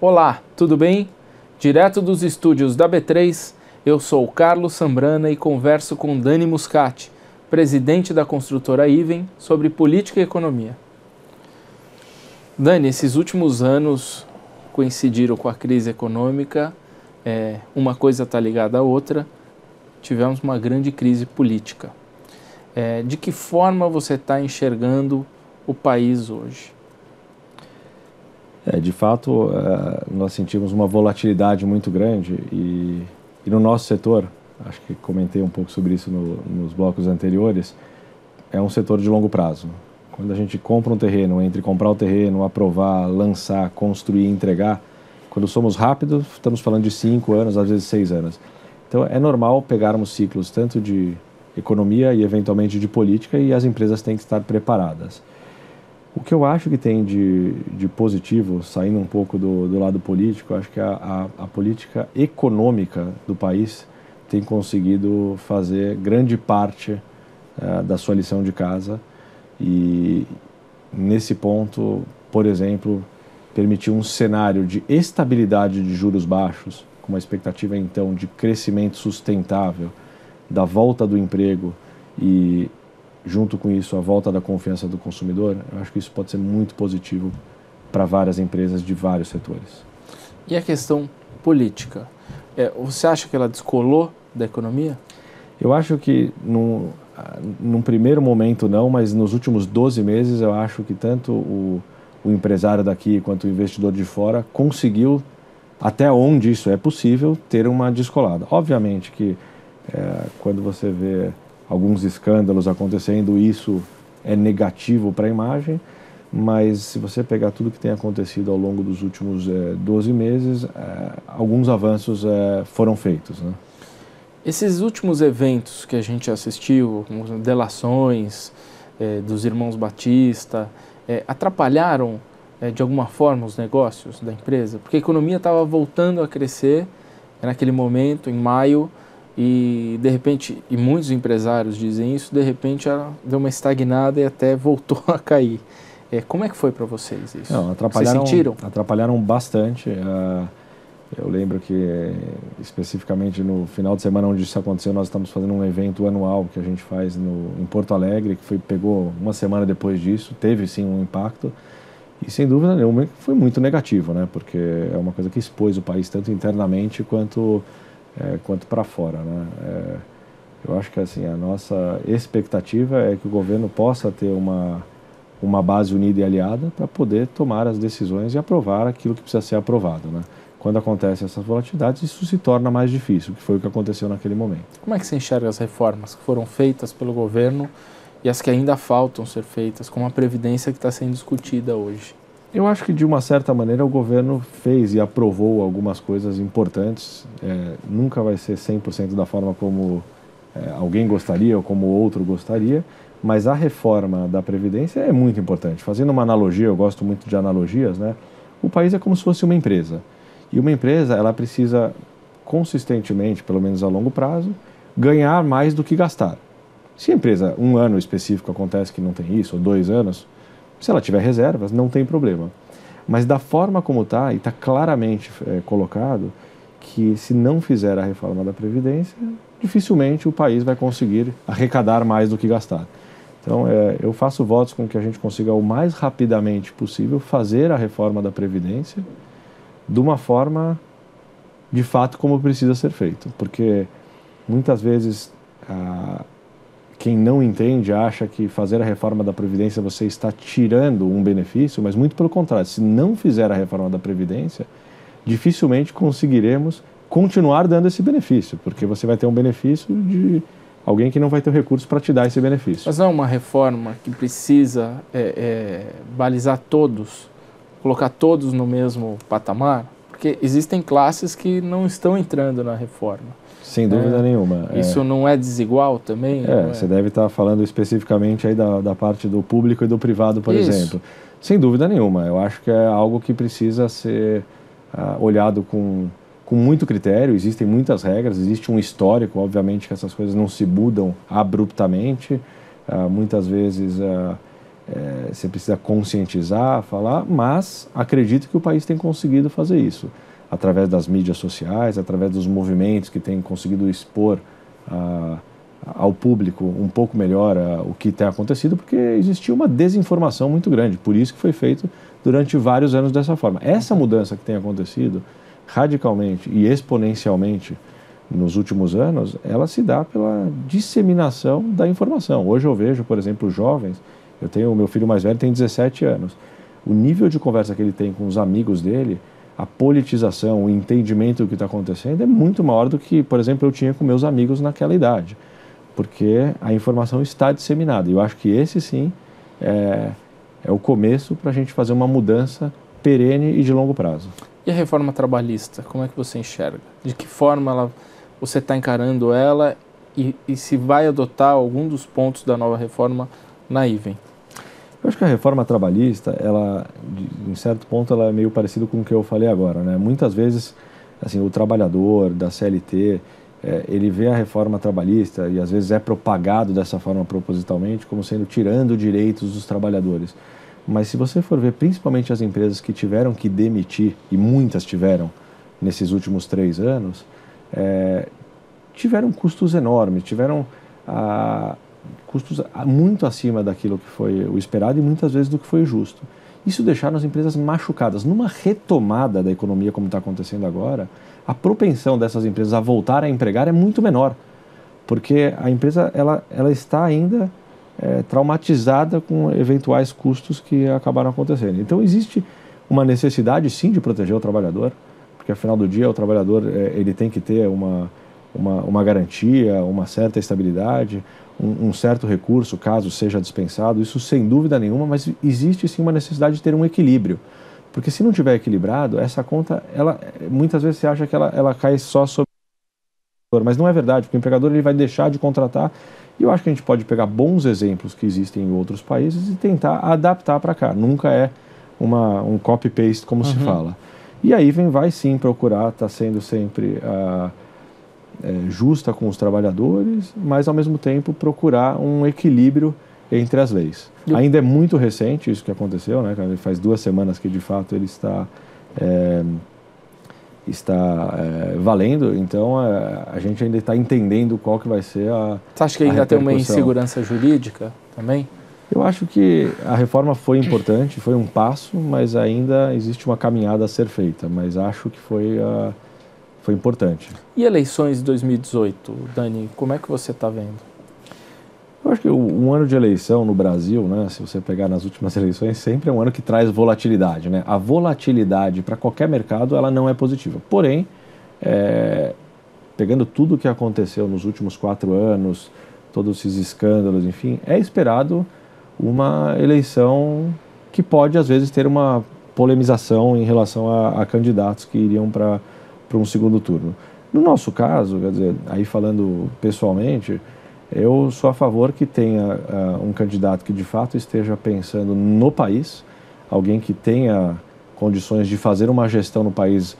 Olá, tudo bem? Direto dos estúdios da B3, eu sou o Carlos Sambrana e converso com Dani Muscati, presidente da construtora Iven, sobre política e economia. Dani, esses últimos anos coincidiram com a crise econômica, uma coisa está ligada à outra, tivemos uma grande crise política. De que forma você está enxergando o país hoje? De fato, nós sentimos uma volatilidade muito grande e no nosso setor, acho que comentei um pouco sobre isso nos blocos anteriores, é um setor de longo prazo. Quando a gente compra um terreno, entre comprar o terreno, aprovar, lançar, construir e entregar, quando somos rápidos, estamos falando de 5 anos, às vezes 6 anos. Então é normal pegarmos ciclos tanto de economia e eventualmente de política e as empresas têm que estar preparadas. O que eu acho que tem de positivo, saindo um pouco do lado político, acho que a política econômica do país tem conseguido fazer grande parte da sua lição de casa e, nesse ponto, por exemplo, permitiu um cenário de estabilidade de juros baixos, com uma expectativa, então, de crescimento sustentável, da volta do emprego e, junto com isso, a volta da confiança do consumidor. Eu acho que isso pode ser muito positivo para várias empresas de vários setores. E a questão política? Você acha que ela descolou da economia? Eu acho que, num primeiro momento não, mas nos últimos 12 meses eu acho que tanto o empresário daqui quanto o investidor de fora conseguiu, até onde isso é possível, ter uma descolada. Obviamente que quando você vê alguns escândalos acontecendo, isso é negativo para a imagem, mas se você pegar tudo que tem acontecido ao longo dos últimos 12 meses, alguns avanços foram feitos, né? Esses últimos eventos que a gente assistiu, como delações dos irmãos Batista, atrapalharam de alguma forma os negócios da empresa? Porque a economia estava voltando a crescer naquele momento, em maio, e de repente, e muitos empresários dizem isso, de repente ela deu uma estagnada e até voltou a cair. Como é que foi para vocês isso? Não, vocês sentiram? Atrapalharam bastante. Eu lembro que, especificamente no final de semana onde isso aconteceu, nós estamos fazendo um evento anual que a gente faz em Porto Alegre, que pegou uma semana depois disso, teve sim um impacto, e sem dúvida nenhuma foi muito negativo, né? Porque é uma coisa que expôs o país tanto internamente quanto para fora, né? Eu acho que assim, a nossa expectativa é que o governo possa ter uma base unida e aliada para poder tomar as decisões e aprovar aquilo que precisa ser aprovado, né? Quando acontecem essas volatilidades, isso se torna mais difícil, que foi o que aconteceu naquele momento. Como é que você enxerga as reformas que foram feitas pelo governo e as que ainda faltam ser feitas, como a Previdência que está sendo discutida hoje? Eu acho que, de uma certa maneira, o governo fez e aprovou algumas coisas importantes. Nunca vai ser 100% da forma como alguém gostaria ou como outro gostaria, mas a reforma da Previdência é muito importante. Fazendo uma analogia, eu gosto muito de analogias, né? O país é como se fosse uma empresa. E uma empresa, ela precisa consistentemente, pelo menos a longo prazo, ganhar mais do que gastar. Se a empresa, um ano específico acontece que não tem isso, ou 2 anos, se ela tiver reservas, não tem problema. Mas da forma como está, e está claramente colocado, que se não fizer a reforma da Previdência, dificilmente o país vai conseguir arrecadar mais do que gastar. Então, eu faço votos com que a gente consiga, o mais rapidamente possível, fazer a reforma da Previdência de uma forma, de fato, como precisa ser feito. Porque, muitas vezes, quem não entende acha que fazer a reforma da Previdência você está tirando um benefício, mas muito pelo contrário. Se não fizer a reforma da Previdência, dificilmente conseguiremos continuar dando esse benefício, porque você vai ter um benefício de alguém que não vai ter recursos para te dar esse benefício. Mas não é uma reforma que precisa balizar todos, colocar todos no mesmo patamar? Porque existem classes que não estão entrando na reforma. Sem dúvida nenhuma. Isso não é desigual também? Você deve estar falando especificamente aí da parte do público e do privado, por exemplo. Sem dúvida nenhuma. Eu acho que é algo que precisa ser olhado com muito critério. Existem muitas regras, existe um histórico, obviamente que essas coisas não se mudam abruptamente. Muitas vezes você precisa conscientizar, falar, mas acredito que o país tem conseguido fazer isso, através das mídias sociais, através dos movimentos que tem conseguido expor ao público um pouco melhor o que tem acontecido, porque existia uma desinformação muito grande, por isso que foi feito durante vários anos dessa forma. Essa mudança que tem acontecido radicalmente e exponencialmente nos últimos anos, ela se dá pela disseminação da informação. Hoje eu vejo, por exemplo, jovens, o meu filho mais velho tem 17 anos, o nível de conversa que ele tem com os amigos dele, a politização, o entendimento do que está acontecendo é muito maior do que, por exemplo, eu tinha com meus amigos naquela idade, porque a informação está disseminada. E eu acho que esse sim é o começo para a gente fazer uma mudança perene e de longo prazo. E a reforma trabalhista, como é que você enxerga? De que forma você está encarando ela e se vai adotar algum dos pontos da nova reforma na Iven? Eu acho que a reforma trabalhista, em certo ponto, ela é meio parecida com o que eu falei agora, né? Muitas vezes, assim, o trabalhador da CLT, ele vê a reforma trabalhista e às vezes é propagado dessa forma propositalmente como sendo tirando direitos dos trabalhadores. Mas se você for ver, principalmente as empresas que tiveram que demitir, e muitas tiveram nesses últimos 3 anos, tiveram custos enormes, tiveram custos muito acima daquilo que foi o esperado e muitas vezes do que foi justo. Isso deixaram as empresas machucadas. Numa retomada da economia como está acontecendo agora, a propensão dessas empresas a voltar a empregar é muito menor, porque a empresa ela está ainda traumatizada com eventuais custos que acabaram acontecendo. Então existe uma necessidade sim de proteger o trabalhador, porque afinal do dia o trabalhador ele tem que ter uma garantia, uma certa estabilidade, um certo recurso caso seja dispensado, isso sem dúvida nenhuma, mas existe sim uma necessidade de ter um equilíbrio, porque se não tiver equilibrado, essa conta, muitas vezes você acha que ela cai só sobre o empregador, mas não é verdade, porque o empregador ele vai deixar de contratar. E eu acho que a gente pode pegar bons exemplos que existem em outros países e tentar adaptar para cá. Nunca é um copy-paste, como se fala. E aí vai sim procurar estar sendo sempre justa com os trabalhadores, mas ao mesmo tempo procurar um equilíbrio entre as leis. Ainda é muito recente isso que aconteceu, né? Faz 2 semanas que de fato ele está valendo, então a gente ainda está entendendo qual que vai ser a Você acha que ainda tem uma insegurança jurídica também? Eu acho que a reforma foi importante, foi um passo, mas ainda existe uma caminhada a ser feita, mas acho que foi importante. E eleições de 2018, Dani, como é que você está vendo? Eu acho que um ano de eleição no Brasil, né, se você pegar nas últimas eleições, sempre é um ano que traz volatilidade, né? A volatilidade para qualquer mercado, ela não é positiva. Porém, pegando tudo o que aconteceu nos últimos 4 anos, todos esses escândalos, enfim, é esperado uma eleição que pode, às vezes, ter uma polemização em relação a candidatos que iriam para um segundo turno. No nosso caso, quer dizer, aí falando pessoalmente, eu sou a favor que tenha um candidato que de fato esteja pensando no país, alguém que tenha condições de fazer uma gestão no país,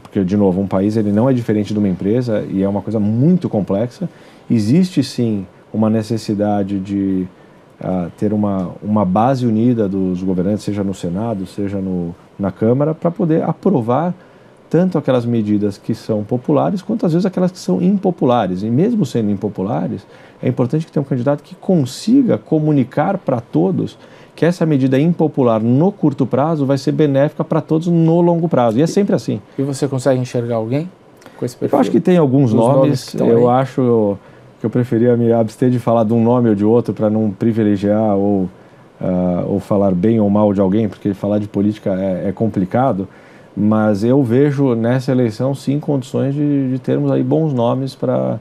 porque, de novo, um país ele não é diferente de uma empresa e é uma coisa muito complexa. Existe sim uma necessidade de ter uma base unida dos governantes, seja no Senado, seja na Câmara, para poder aprovar tanto aquelas medidas que são populares, quanto às vezes aquelas que são impopulares. E mesmo sendo impopulares, é importante que tenha um candidato que consiga comunicar para todos que essa medida impopular no curto prazo vai ser benéfica para todos no longo prazo. E é sempre assim. E você consegue enxergar alguém com esse perfil? Eu acho que tem alguns nomes. Eu acho que eu preferia me abster de falar de um nome ou de outro para não privilegiar ou falar bem ou mal de alguém, porque falar de política é complicado. Mas eu vejo nessa eleição sim condições de termos aí bons nomes para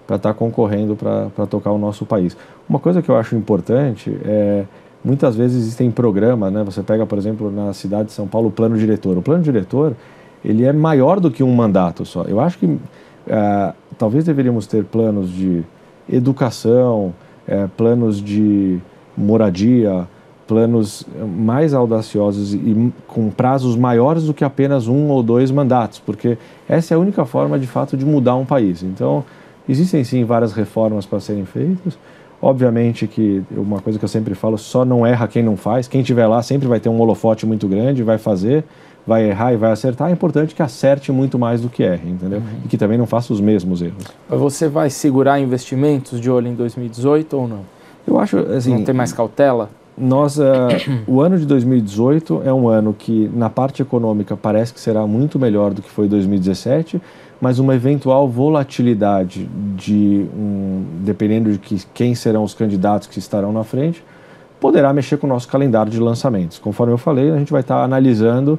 estar concorrendo para tocar o nosso país. Uma coisa que eu acho importante muitas vezes existem programas, né? Você pega, por exemplo, na cidade de São Paulo, o plano diretor. O plano diretor, ele é maior do que um mandato só. Eu acho que talvez deveríamos ter planos de educação, planos de moradia, planos mais audaciosos e com prazos maiores do que apenas 1 ou 2 mandatos, porque essa é a única forma, de fato, de mudar um país. Então, existem sim várias reformas para serem feitas. Obviamente que uma coisa que eu sempre falo, só não erra quem não faz. Quem estiver lá sempre vai ter um holofote muito grande, vai fazer, vai errar e vai acertar. É importante que acerte muito mais do que erre, entendeu? E que também não faça os mesmos erros. Você vai segurar investimentos de olho em 2018 ou não? Eu acho, assim... Não tem mais cautela? O ano de 2018 é um ano que, na parte econômica, parece que será muito melhor do que foi 2017, mas uma eventual volatilidade dependendo de quem serão os candidatos que estarão na frente, poderá mexer com o nosso calendário de lançamentos. Conforme eu falei, a gente vai estar analisando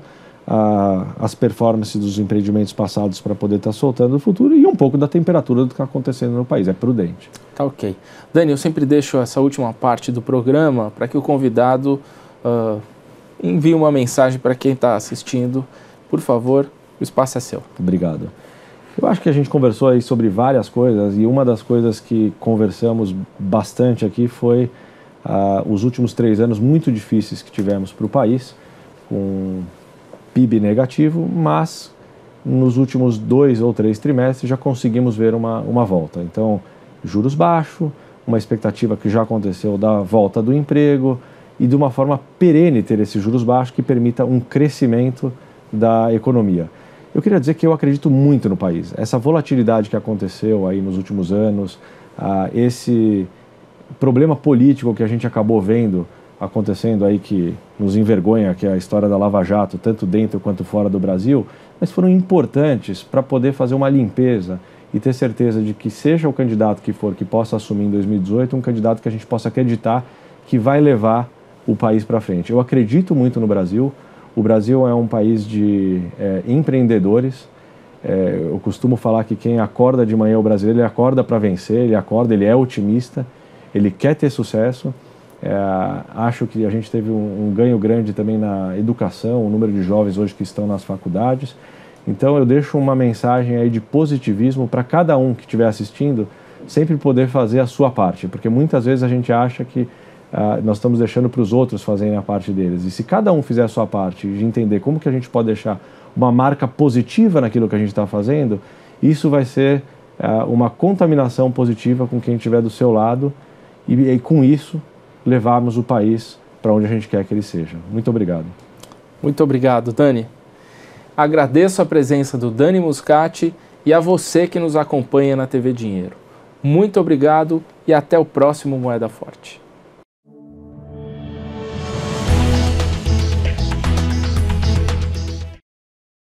as performances dos empreendimentos passados para poder estar soltando no futuro e um pouco da temperatura do que está acontecendo no país. É prudente. Tá ok. Dani, eu sempre deixo essa última parte do programa para que o convidado envie uma mensagem para quem está assistindo. Por favor, o espaço é seu. Obrigado. Eu acho que a gente conversou aí sobre várias coisas e uma das coisas que conversamos bastante aqui foi os últimos 3 anos muito difíceis que tivemos para o país, com PIB negativo, mas nos últimos 2 ou 3 trimestres já conseguimos ver uma volta. Então, juros baixos, uma expectativa que já aconteceu da volta do emprego e de uma forma perene ter esses juros baixos que permita um crescimento da economia. Eu queria dizer que eu acredito muito no país. Essa volatilidade que aconteceu aí nos últimos anos, esse problema político que a gente acabou vendo acontecendo aí que nos envergonha, que é a história da Lava Jato, tanto dentro quanto fora do Brasil, mas foram importantes para poder fazer uma limpeza e ter certeza de que seja o candidato que for que possa assumir em 2018, um candidato que a gente possa acreditar que vai levar o país para frente. Eu acredito muito no Brasil. O Brasil é um país de empreendedores. Eu costumo falar que quem acorda de manhã, o brasileiro, ele acorda para vencer, ele é otimista, ele quer ter sucesso. Acho que a gente teve um ganho grande também na educação, o número de jovens hoje que estão nas faculdades. Então eu deixo uma mensagem aí de positivismo para cada um que estiver assistindo, sempre poder fazer a sua parte, porque muitas vezes a gente acha que nós estamos deixando para os outros fazerem a parte deles. E se cada um fizer a sua parte, de entender como que a gente pode deixar uma marca positiva naquilo que a gente está fazendo, isso vai ser uma contaminação positiva com quem estiver do seu lado e com isso levarmos o país para onde a gente quer que ele seja. Muito obrigado. Muito obrigado, Dani. Agradeço a presença do Dani Muscati e a você que nos acompanha na TV Dinheiro. Muito obrigado e até o próximo Moeda Forte.